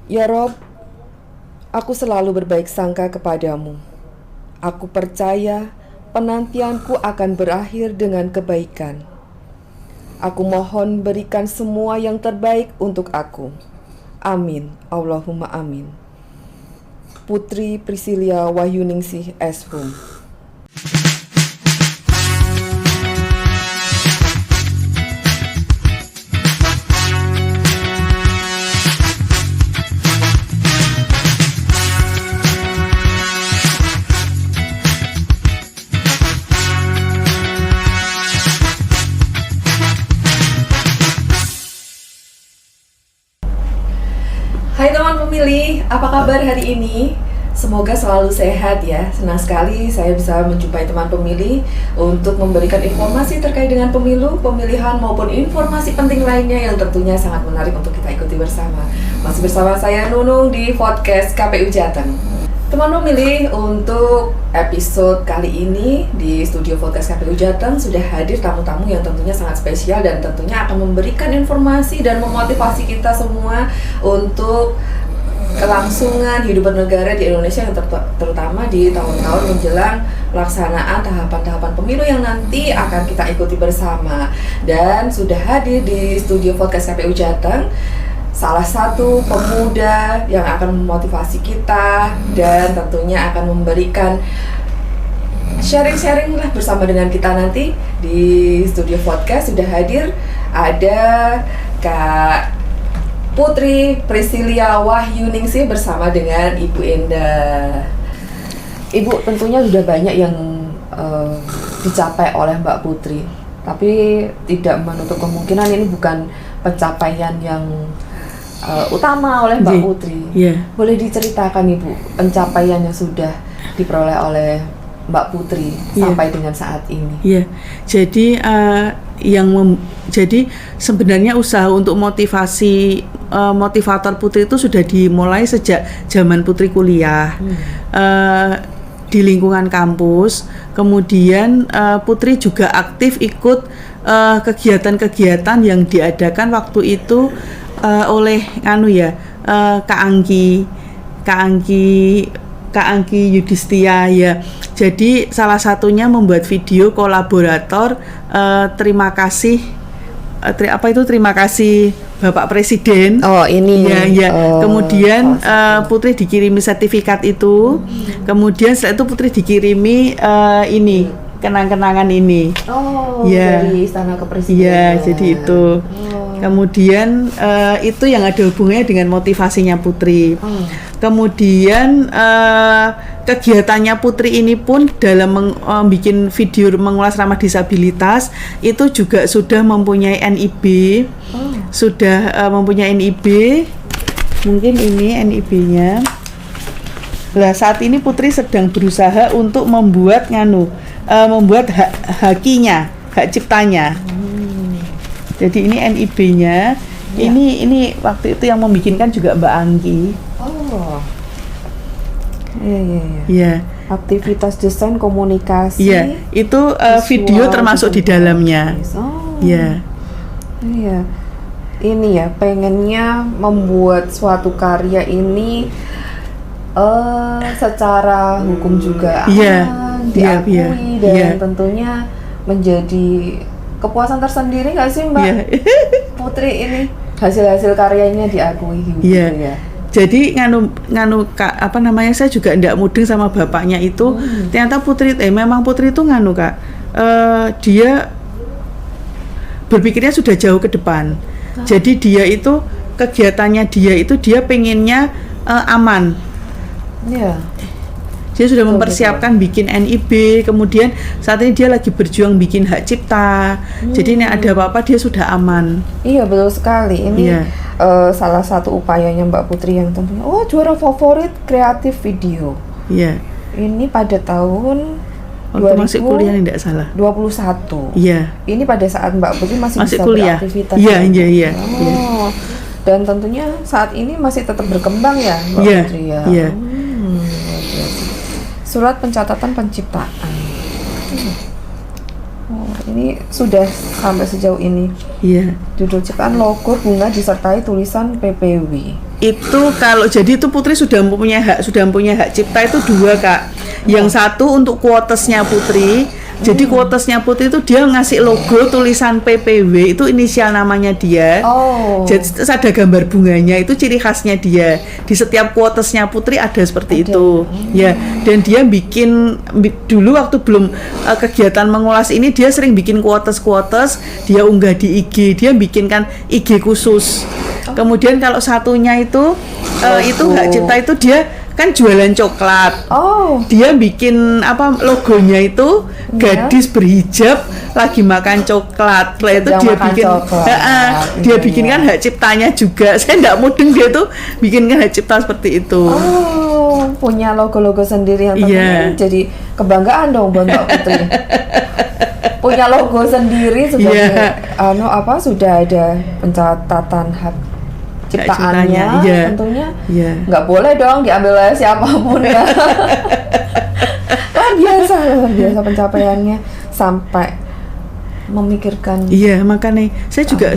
Ya Rob, aku selalu berbaik sangka kepadamu. Aku percaya penantianku akan berakhir dengan kebaikan. Aku mohon berikan semua yang terbaik untuk aku. Amin, Allahumma amin. Putri Priscilia Wahyuningsih S.Hum. Hai teman pemilih, apa kabar hari ini? Semoga selalu sehat ya. Senang sekali saya bisa menjumpai teman pemilih untuk memberikan informasi terkait dengan pemilu, pemilihan maupun informasi penting lainnya yang tentunya sangat menarik untuk kita ikuti bersama. Masih bersama saya Nunung di podcast KPU Jateng. Teman pemilih, untuk episode kali ini di studio podcast KPU Jateng sudah hadir tamu-tamu yang tentunya sangat spesial dan tentunya akan memberikan informasi dan memotivasi kita semua untuk kelangsungan hidup bernegara di Indonesia yang terutama di tahun-tahun menjelang pelaksanaan tahapan-tahapan pemilu yang nanti akan kita ikuti bersama. Dan sudah hadir di studio podcast KPU Jateng salah satu pemuda yang akan memotivasi kita dan tentunya akan memberikan sharing-sharing lah bersama dengan kita nanti di studio podcast. Sudah hadir ada Kak Putri Priscilia Wahyuningsih bersama dengan Ibu Endah. Ibu, tentunya sudah banyak yang dicapai oleh Mbak Putri, tapi tidak menutup kemungkinan ini bukan pencapaian yang utama oleh Mbak Putri. Boleh diceritakan Ibu pencapaian yang sudah diperoleh oleh Mbak Putri sampai dengan saat ini? Jadi jadi sebenarnya usaha untuk motivator Putri itu sudah dimulai sejak zaman Putri kuliah di lingkungan kampus. Kemudian Putri juga aktif ikut kegiatan-kegiatan yang diadakan waktu itu oleh Kak Anggi Yudhistia ya. Jadi salah satunya membuat video kolaborator terima kasih Bapak Presiden. Oh, ini. Kemudian Putri dikirimi sertifikat itu. Kemudian setelah itu Putri dikirimi kenang-kenangan ini. Dari Istana Kepresidenan. Iya, jadi itu. Kemudian itu yang ada hubungannya dengan motivasinya Putri. Kemudian kegiatannya Putri ini pun dalam membuat video mengulas ramah disabilitas itu juga sudah mempunyai NIB. Mungkin ini NIB-nya. Nah, saat ini Putri sedang berusaha untuk membuat hak ciptanya. Jadi ini NIB-nya. Ini waktu itu yang membikinkan juga Mbak Anggi. Iya. Aktivitas desain komunikasi. Iya, itu video termasuk di dalamnya. Iya. Ini ya, pengennya membuat suatu karya ini secara hukum juga diakui dan tentunya menjadi kepuasan tersendiri nggak sih Mbak Putri ini hasil-hasil karyanya diakui gitu ya. Jadi saya juga tidak mudeng sama bapaknya itu. Ternyata memang Putri itu Kak. Dia berpikirnya sudah jauh ke depan. Jadi dia itu kegiatannya dia pengennya aman. Dia sudah mempersiapkan bikin NIB, kemudian saat ini dia lagi berjuang bikin hak cipta. Jadi ini ada apa-apa dia sudah aman. Iya, betul sekali. Ini salah satu upayanya Mbak Putri yang tentunya juara favorit kreatif video. Iya. Ini pada tahun masih kuliah tidak salah. 21. Iya. Ini pada saat Mbak Putri masih bisa kuliah. Beraktivitas. Iya. Dan tentunya saat ini masih tetap berkembang ya Mbak Putri ya. Iya. Surat pencatatan penciptaan. Ini sudah sampai sejauh ini. Iya. Judul ciptaan logo bunga disertai tulisan PPW. itu kalau jadi itu Putri sudah mempunyai hak cipta itu 2 Kak. Yang satu untuk quotesnya Putri. Jadi quotesnya Putri itu dia ngasih logo tulisan PPW itu inisial namanya dia. Jadi terus ada gambar bunganya, itu ciri khasnya dia. Di setiap quotesnya Putri ada seperti itu. Ya, dan dia bikin dulu waktu belum kegiatan mengulas ini dia sering bikin quotes, dia unggah di IG, dia bikinkan IG khusus. Kemudian kalau satunya itu hak cipta itu dia kan jualan coklat. Dia bikin logonya itu gadis berhijab lagi makan coklat. Setelah itu dia bikin dia bikinkan hak ciptanya juga. Saya enggak mudeng dia tuh bikinkan hak cipta seperti itu. Punya logo-logo sendiri yang tentunya jadi kebanggaan dong buat Mbak Putri. Punya logo sendiri sebagai sudah ada pencatatan hak ciptaannya, tentunya nggak boleh dong diambil oleh siapapun ya. luar biasa pencapaiannya sampai memikirkan. Iya, makanya saya juga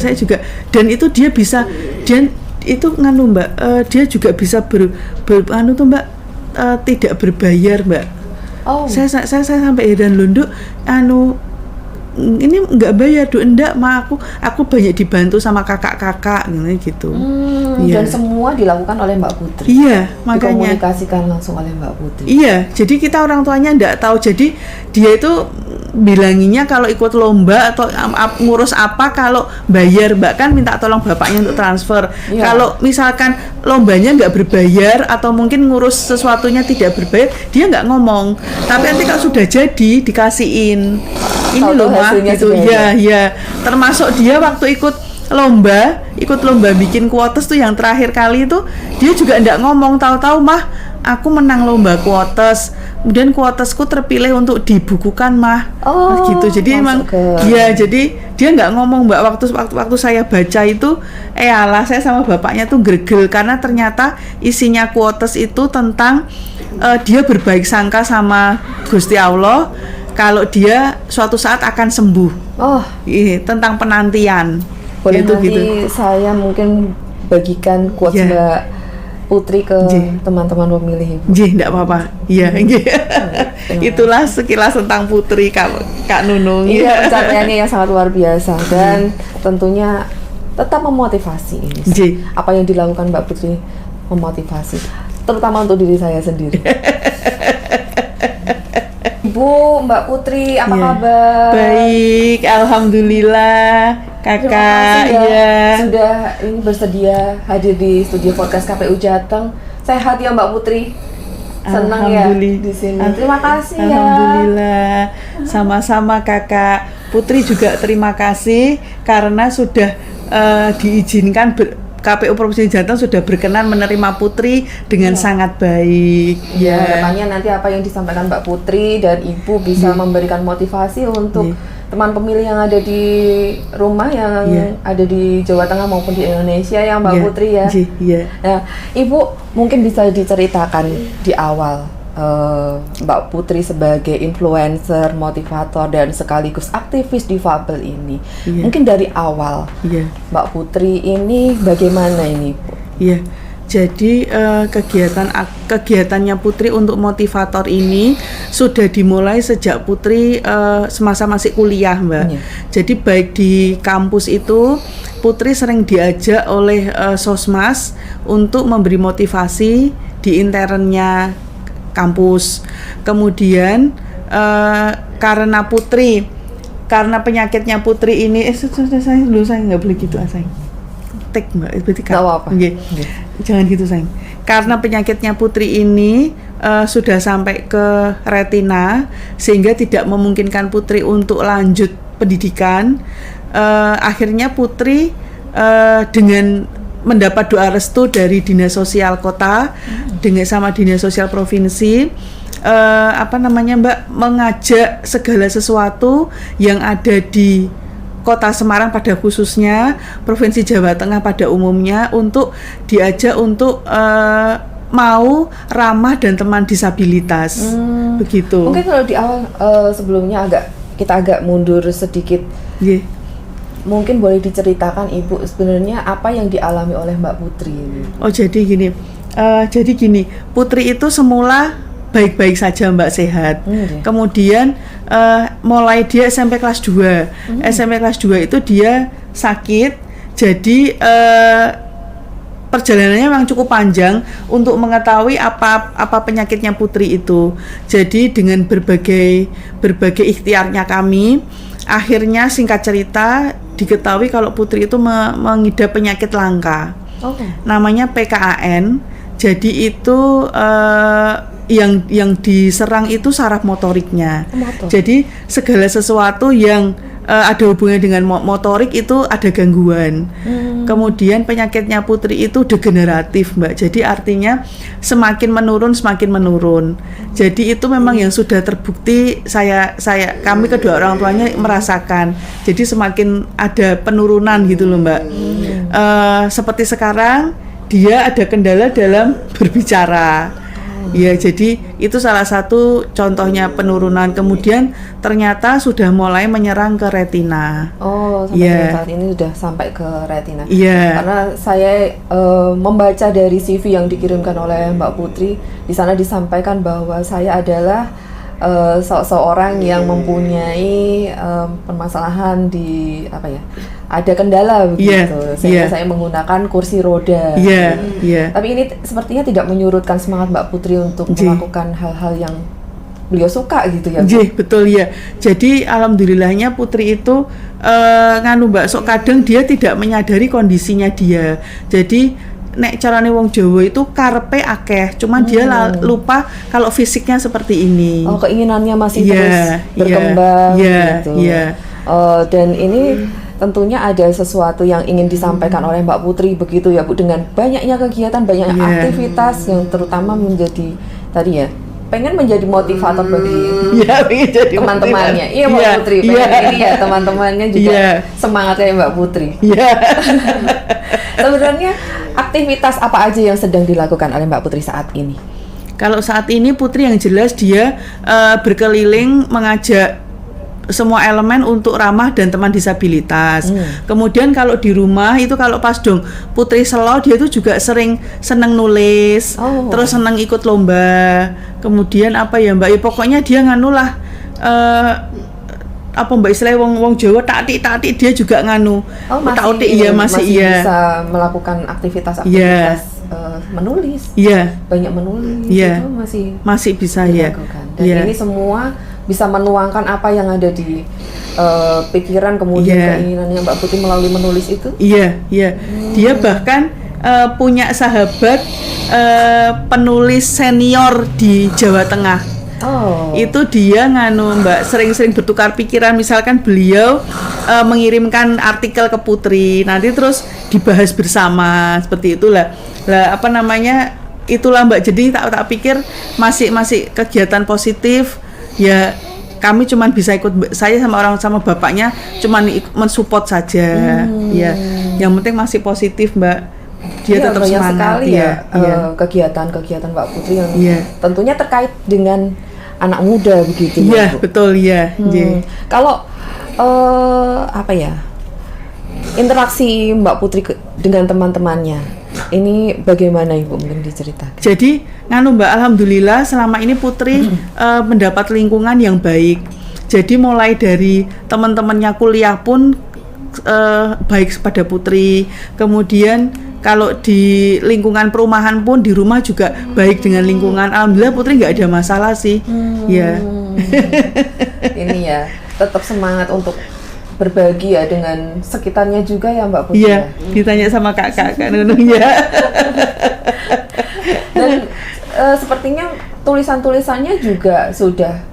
dan itu dia bisa, dan itu Mbak, dia juga bisa Mbak, tidak berbayar Mbak. Saya sampai heran loh, ini nggak bayar enggak aku banyak dibantu sama kakak-kakak gitu. Dan semua dilakukan oleh Mbak Putri. Iya, makanya dikomunikasikan langsung oleh Mbak Putri. Iya, jadi kita orang tuanya nggak tahu. Jadi dia itu bilanginya kalau ikut lomba atau ngurus apa kalau bayar, Mbak kan minta tolong bapaknya untuk transfer. Kalau misalkan lombanya nggak berbayar atau mungkin ngurus sesuatunya tidak berbayar, dia nggak ngomong. Tapi nanti kalau sudah jadi dikasihin. Ini loh mah gitu ya. Termasuk dia waktu ikut lomba bikin quotes tuh yang terakhir kali itu dia juga enggak ngomong, tahu-tahu mah aku menang lomba quotes, kemudian quotesku terpilih untuk dibukukan mah. Gitu. Jadi emang jadi dia nggak ngomong Mbak. Waktu saya baca itu saya sama bapaknya tuh gregel karena ternyata isinya quotes itu tentang dia berbaik sangka sama Gusti Allah kalau dia suatu saat akan sembuh. Tentang penantian. Boleh nanti saya mungkin bagikan quotes Mbak Putri ke teman-teman pemilih Ibu. Enggak apa-apa. Iya, itulah sekilas tentang Putri Kak Nunung. Iya, pencapaiannya yang sangat luar biasa dan tentunya tetap memotivasi ini. Apa yang dilakukan Mbak Putri memotivasi, terutama untuk diri saya sendiri. Ibu, Mbak Putri, apa kabar? Baik, alhamdulillah. Kakak, sudah ini bersedia hadir di studio podcast KPU Jateng. Sehat ya Mbak Putri? Senang ya di sini. Terima kasih ya. Alhamdulillah. Sama-sama Kakak. Putri juga terima kasih karena sudah diizinkan KPU Provinsi Jateng sudah berkenan menerima Putri dengan sangat baik. Harapannya nanti apa yang disampaikan Mbak Putri dan Ibu bisa memberikan motivasi untuk teman pemilih yang ada di rumah, yang ada di Jawa Tengah maupun di Indonesia ya Mbak Putri ya. Nah, Ibu mungkin bisa diceritakan di awal Mbak Putri sebagai influencer, motivator dan sekaligus aktivis difabel ini. Mungkin dari awal Mbak Putri ini bagaimana ini, Bu? Jadi kegiatannya Putri untuk motivator ini sudah dimulai sejak Putri semasa masih kuliah, Mbak. Jadi baik di kampus itu Putri sering diajak oleh Sosmas untuk memberi motivasi di internnya kampus. Kemudian karena penyakitnya Putri ini saya nggak boleh gitu sayang. Mbak, berarti apa? Jangan gitu sayang. Karena penyakitnya Putri ini sudah sampai ke retina sehingga tidak memungkinkan Putri untuk lanjut pendidikan. Akhirnya Putri dengan mendapat doa restu dari Dinas Sosial Kota dengan sama Dinas Sosial Provinsi, Mbak, mengajak segala sesuatu yang ada di Kota Semarang pada khususnya, Provinsi Jawa Tengah pada umumnya, untuk diajak untuk mau ramah dan teman disabilitas. Begitu. Mungkin kalau di awal sebelumnya kita agak mundur sedikit. Mungkin boleh diceritakan Ibu sebenarnya apa yang dialami oleh Mbak Putri ini. Oh jadi gini, Putri itu semula baik-baik saja Mbak, sehat. Kemudian mulai dia SMP kelas 2. SMP kelas 2 itu dia sakit. Jadi perjalanannya memang cukup panjang untuk mengetahui apa penyakitnya Putri itu. Jadi dengan berbagai ikhtiarnya kami, akhirnya singkat cerita diketahui kalau Putri itu mengidap penyakit langka. Namanya PKAN. Jadi itu yang diserang itu saraf motoriknya. Jadi segala sesuatu yang ada hubungannya dengan motorik itu ada gangguan. Kemudian penyakitnya Putri itu degeneratif, Mbak. Jadi artinya semakin menurun. Jadi itu memang yang sudah terbukti, kami kedua orang tuanya merasakan. Jadi semakin ada penurunan gitu loh, Mbak. Seperti sekarang dia ada kendala dalam berbicara. Ya, jadi itu salah satu contohnya penurunan. Kemudian ternyata sudah mulai menyerang ke retina. Sampai saat ini sudah sampai ke retina. Karena saya membaca dari CV yang dikirimkan oleh Mbak Putri, di sana disampaikan bahwa saya adalah seorang yang mempunyai permasalahan di ada kendala begitu, sehingga saya menggunakan kursi roda. Tapi ini sepertinya tidak menyurutkan semangat Mbak Putri untuk melakukan hal-hal yang beliau suka gitu ya. Betul ya. Jadi alhamdulillahnya Putri itu Mbak, sok kadang dia tidak menyadari kondisinya dia. Jadi nek carane wong Jawa itu karepe akeh, cuman dia lupa kalau fisiknya seperti ini. Keinginannya masih terus berkembang gitu. Dan ini tentunya ada sesuatu yang ingin disampaikan oleh Mbak Putri begitu ya Bu, dengan banyaknya kegiatan, banyaknya aktivitas yang terutama menjadi tadi ya, pengen menjadi motivator bagi teman-temannya. Iya Mbak Putri, pengen ini ya teman-temannya juga semangatnya Mbak Putri. Sebenarnya aktivitas apa aja yang sedang dilakukan oleh Mbak Putri saat ini? Kalau saat ini Putri yang jelas dia berkeliling mengajak semua elemen untuk ramah dan teman disabilitas. Kemudian kalau di rumah itu kalau pas dong Putri selo, dia itu juga seneng nulis, terus seneng ikut lomba. Kemudian Mbak, ya pokoknya dia nganulah Mbak, istilah wong Jawa taktik dia juga nganu. Masih bisa melakukan aktivitas menulis. Banyak menulis itu masih bisa dilakukan. Dan ini semua bisa menuangkan apa yang ada di pikiran, kemudian keinginannya Mbak Putri melalui menulis itu. Dia bahkan punya sahabat penulis senior di Jawa Tengah. Itu dia Mbak, sering-sering bertukar pikiran. Misalkan beliau mengirimkan artikel ke Putri, nanti terus dibahas bersama seperti itulah. Itulah Mbak. Jadi tak pikir masih kegiatan positif. Ya kami cuman bisa ikut, saya sama bapaknya cuman mensupport saja. Yang penting masih positif Mbak. Dia tetap semangat sekali kegiatan Mbak Putri yang tentunya terkait dengan anak muda begitu. Betul Kalau interaksi Mbak Putri dengan teman-temannya ini bagaimana Ibu, mungkin diceritakan? Jadi Mbak, alhamdulillah selama ini Putri mendapat lingkungan yang baik. Jadi mulai dari teman-temannya kuliah pun baik kepada Putri. Kemudian kalau di lingkungan perumahan pun di rumah juga baik dengan lingkungan. Alhamdulillah Putri nggak ada masalah sih. Ini ya tetap semangat untuk berbagi ya dengan sekitarnya juga ya Mbak Putri. Ditanya sama kakak Nunung ya. Dan sepertinya tulisan-tulisannya juga sudah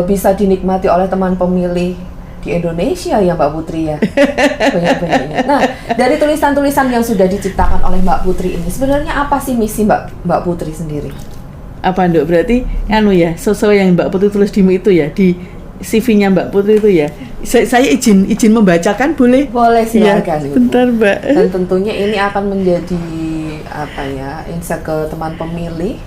bisa dinikmati oleh teman pemilih di Indonesia ya Mbak Putri ya. Banyak-banyaknya. Nah, dari tulisan-tulisan yang sudah diciptakan oleh Mbak Putri ini, sebenarnya apa sih misi Mbak Putri sendiri? Apa Nduk? Berarti sesuai yang Mbak Putri tulis di itu ya, di CV-nya Mbak Putri itu ya. Saya izin membacakan, boleh? Boleh, silakan. Bentar Mbak. Dan tentunya ini akan menjadi insight ke teman pemilih.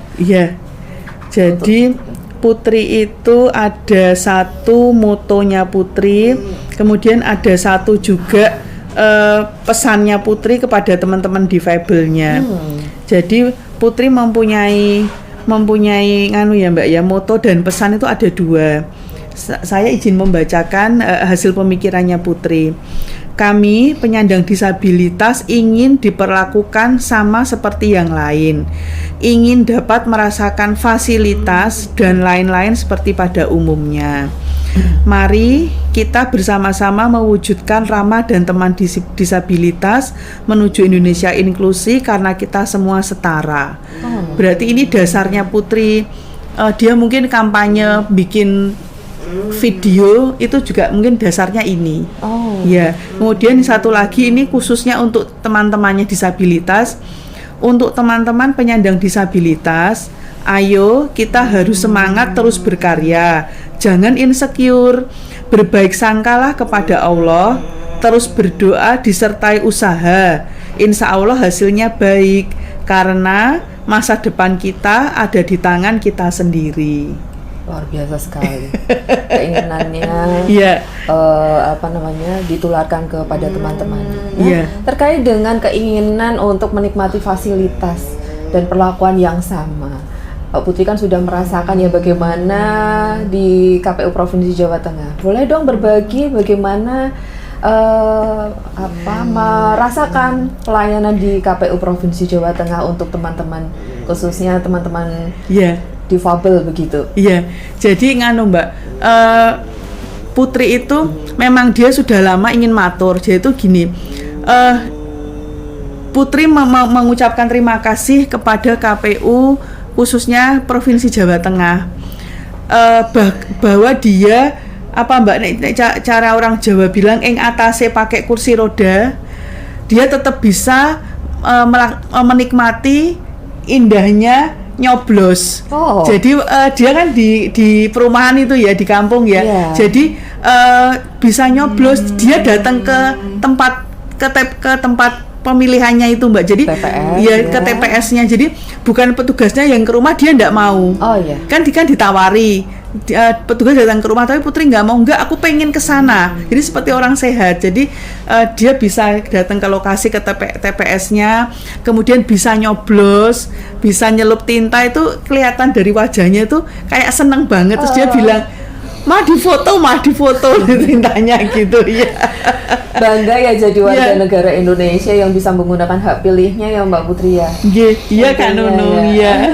Jadi Putri itu ada satu motonya Putri, Kemudian ada satu juga pesannya Putri kepada teman-teman difabelnya. Jadi Putri mempunyai nganu ya Mbak ya, moto dan pesan itu ada 2. Saya izin membacakan hasil pemikirannya Putri. Kami penyandang disabilitas ingin diperlakukan sama seperti yang lain, ingin dapat merasakan fasilitas dan lain-lain seperti pada umumnya. Mari kita bersama-sama mewujudkan ramah dan teman disabilitas menuju Indonesia inklusi karena kita semua setara. Berarti ini dasarnya Putri. Dia mungkin kampanye bikin video itu juga mungkin dasarnya ini. Ya. Kemudian satu lagi ini khususnya untuk teman-temannya disabilitas. Untuk teman-teman penyandang disabilitas, ayo kita harus semangat terus berkarya. Jangan insecure. Berbaik sangkalah kepada Allah, terus berdoa disertai usaha. Insya Allah hasilnya baik karena masa depan kita ada di tangan kita sendiri. Luar biasa sekali keinginannya, ditularkan kepada teman-teman. Terkait dengan keinginan untuk menikmati fasilitas dan perlakuan yang sama, Pak Putri kan sudah merasakan ya bagaimana di KPU Provinsi Jawa Tengah. Boleh dong berbagi bagaimana merasakan pelayanan di KPU Provinsi Jawa Tengah untuk teman-teman, khususnya teman-teman difabel begitu. Iya. Jadi nganu Mbak, Putri itu memang dia sudah lama ingin matur. Jadi itu gini, Putri mengucapkan terima kasih kepada KPU khususnya Provinsi Jawa Tengah, bahwa dia cara orang Jawa bilang ing atase pakai kursi roda, dia tetap bisa menikmati indahnya nyoblos. Jadi dia kan di perumahan itu ya, di kampung ya. Jadi bisa nyoblos. Dia datang ke tempat pemilihannya itu Mbak. Jadi ke TPS-nya. Jadi bukan petugasnya yang ke rumah, dia enggak mau. Kan ditawari. Petugas datang ke rumah, tapi Putri nggak mau, aku pengen ke sana. Jadi seperti orang sehat. Jadi dia bisa datang ke lokasi, ke TPS-nya, kemudian bisa nyoblos, bisa nyelup tinta. Itu kelihatan dari wajahnya itu kayak seneng banget. Terus dia bilang, mah di foto tintanya gitu ya. Bangga ya jadi warga negara Indonesia yang bisa menggunakan hak pilihnya ya Mbak Putri ya. Iya kan Nunung ya.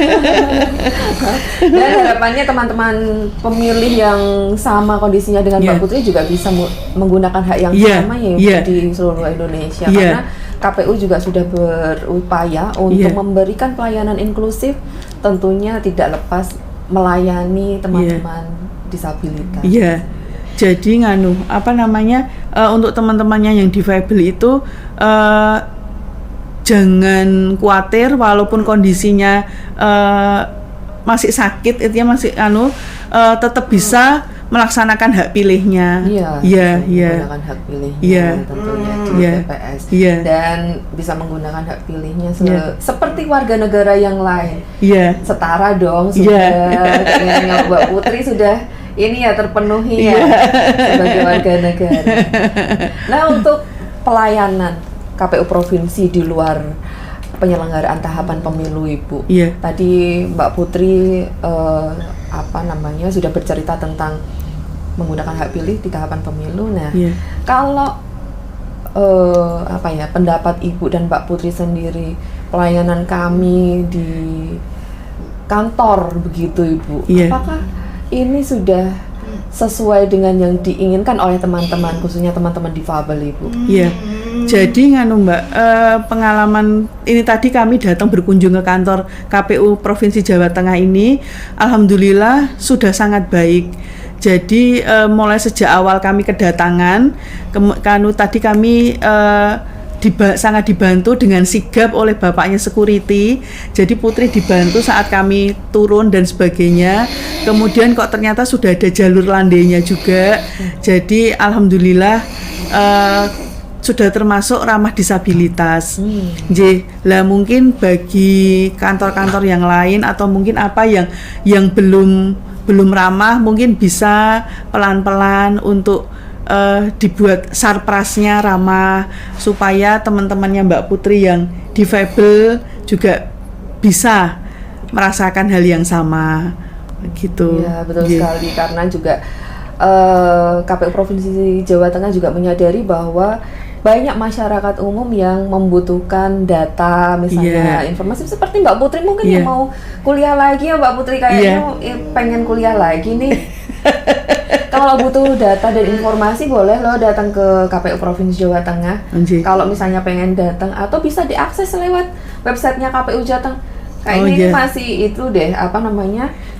Dan harapannya teman-teman pemilih yang sama kondisinya dengan Mbak Putri juga bisa menggunakan hak yang sama ya di seluruh Indonesia. Karena KPU juga sudah berupaya untuk memberikan pelayanan inklusif, tentunya tidak lepas melayani teman-teman disabilitas. Jadi untuk teman-temannya yang difabel itu jangan khawatir walaupun kondisinya masih sakit, itu masih tetap bisa melaksanakan hak pilihnya. Menggunakan hak pilihnya tentunya di TPS dan bisa menggunakan hak pilihnya seperti warga negara yang lain. Setara dong sudah keinginannya Mbak Putri sudah ini ya terpenuhi sebagai warga negara. Nah, untuk pelayanan KPU provinsi di luar penyelenggaraan tahapan pemilu Ibu. Tadi Mbak Putri sudah bercerita tentang menggunakan hak pilih di tahapan pemilu. Nah, kalau pendapat Ibu dan Mbak Putri sendiri, pelayanan kami di kantor begitu Ibu, apakah ini sudah sesuai dengan yang diinginkan oleh teman-teman, khususnya teman-teman difabel Ibu? Jadi Mbak, pengalaman ini tadi kami datang berkunjung ke kantor KPU Provinsi Jawa Tengah ini, alhamdulillah sudah sangat baik. Jadi mulai sejak awal kami kedatangan, tadi kami sangat dibantu dengan sigap oleh bapaknya security. Jadi Putri dibantu saat kami turun dan sebagainya. Kemudian kok ternyata sudah ada jalur landainya juga. Jadi alhamdulillah sudah termasuk ramah disabilitas. Lah mungkin bagi kantor-kantor yang lain atau mungkin yang belum ramah, mungkin bisa pelan-pelan untuk dibuat sarprasnya ramah supaya teman-temannya Mbak Putri yang difabel juga bisa merasakan hal yang sama gitu. Iya, betul sekali, karena juga KPU Provinsi Jawa Tengah juga menyadari bahwa banyak masyarakat umum yang membutuhkan data, misalnya informasi seperti Mbak Putri mungkin yang mau kuliah lagi ya Mbak Putri, kayaknya pengen kuliah lagi nih. Kalau butuh data dan informasi boleh loh datang ke KPU Provinsi Jawa Tengah. Kalau misalnya pengen datang atau bisa diakses lewat websitenya KPU Jateng. Kayaknya ini masih itu deh,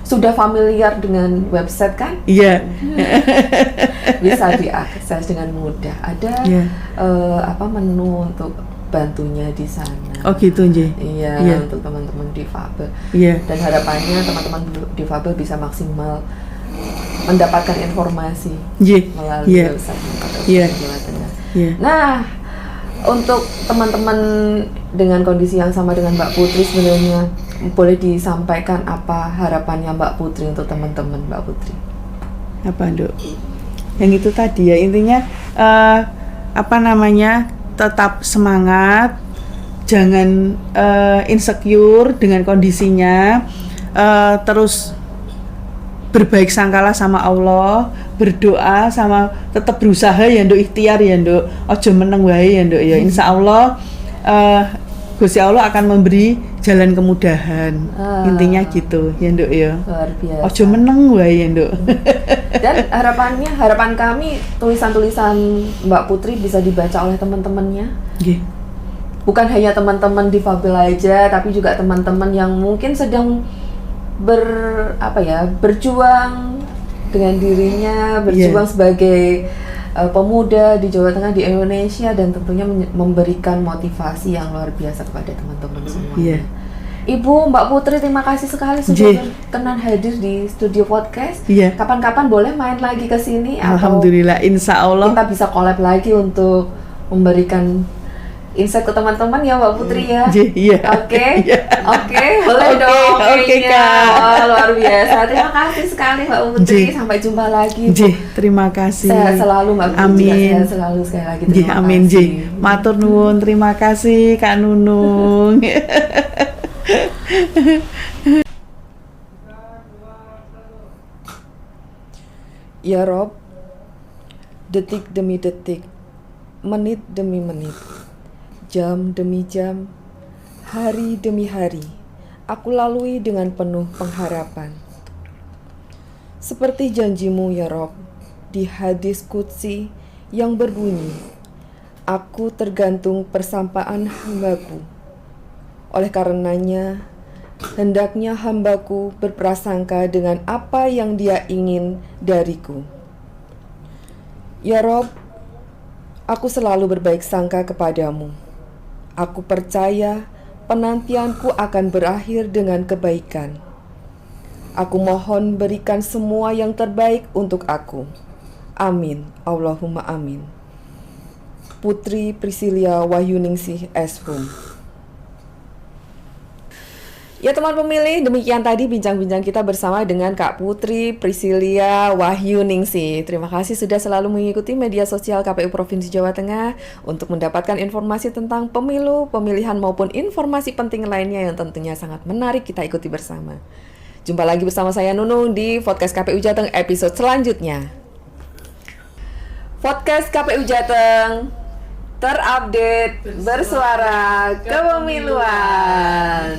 sudah familiar dengan website kan? Iya. Bisa diakses dengan mudah. Ada menu untuk bantunya di sana. Oh gitu, Nji. Iya, untuk teman-teman difabel. Dan harapannya teman-teman difabel bisa maksimal mendapatkan informasi melalui website KPU Jawa Tengah. Nah, untuk teman-teman dengan kondisi yang sama dengan Mbak Putri, sebenarnya boleh disampaikan apa harapannya Mbak Putri untuk teman-teman Mbak Putri? Apa, Nduk? Yang itu tadi ya, intinya tetap semangat, jangan insecure dengan kondisinya, terus berbaik sangkalah sama Allah, berdoa sama tetap berusaha ya Nduk, ikhtiar ya Nduk, ojo meneng wae ya Nduk ya. Insya Allah Gusti Allah akan memberi jalan kemudahan. Intinya gitu ya Nduk ya. Luar biasa. Ojo meneng wae ya Nduk. Dan harapan kami tulisan-tulisan Mbak Putri bisa dibaca oleh teman-temannya. Bukan hanya teman-teman difabel aja, tapi juga teman-teman yang mungkin sedang berjuang dengan dirinya, berjuang sebagai pemuda di Jawa Tengah, di Indonesia, dan tentunya memberikan motivasi yang luar biasa kepada teman-teman semuanya. Ibu Mbak Putri, terima kasih sekali sudah berkenan hadir di studio podcast. Kapan-kapan boleh main lagi ke sini, Alhamdulillah, insya Allah kita bisa collab lagi untuk memberikan insight ke teman-teman ya Mbak Putri ya. Oke, boleh dong. Luar biasa. Terima kasih sekali Mbak Putri. Sampai jumpa lagi. Terima kasih. Sehat selalu Mbak Putri. Amin. Sehat selalu sekali lagi. Terima amin. kasih. Matur nuwun. Terima kasih Kak Nunung. Ya Rob, detik demi detik, menit demi menit, jam demi jam, hari demi hari, aku lalui dengan penuh pengharapan. Seperti janjimu ya Rob, di hadis qudsi yang berbunyi, aku tergantung persampaan hambaku. Oleh karenanya, hendaknya hambaku berprasangka dengan apa yang dia ingin dariku. Ya Rob, aku selalu berbaik sangka kepadamu. Aku percaya penantianku akan berakhir dengan kebaikan. Aku mohon berikan semua yang terbaik untuk aku. Amin. Allahumma amin. Putri Priscilia Wahyuningsih S.Hum. Ya teman pemilih, demikian tadi bincang-bincang kita bersama dengan Kak Putri Priscilia Wahyuningsih. Terima kasih sudah selalu mengikuti media sosial KPU Provinsi Jawa Tengah untuk mendapatkan informasi tentang pemilu, pemilihan maupun informasi penting lainnya yang tentunya sangat menarik kita ikuti bersama. Jumpa lagi bersama saya Nunung di podcast KPU Jateng episode selanjutnya. Podcast KPU Jateng terupdate, bersuara kepemiluan.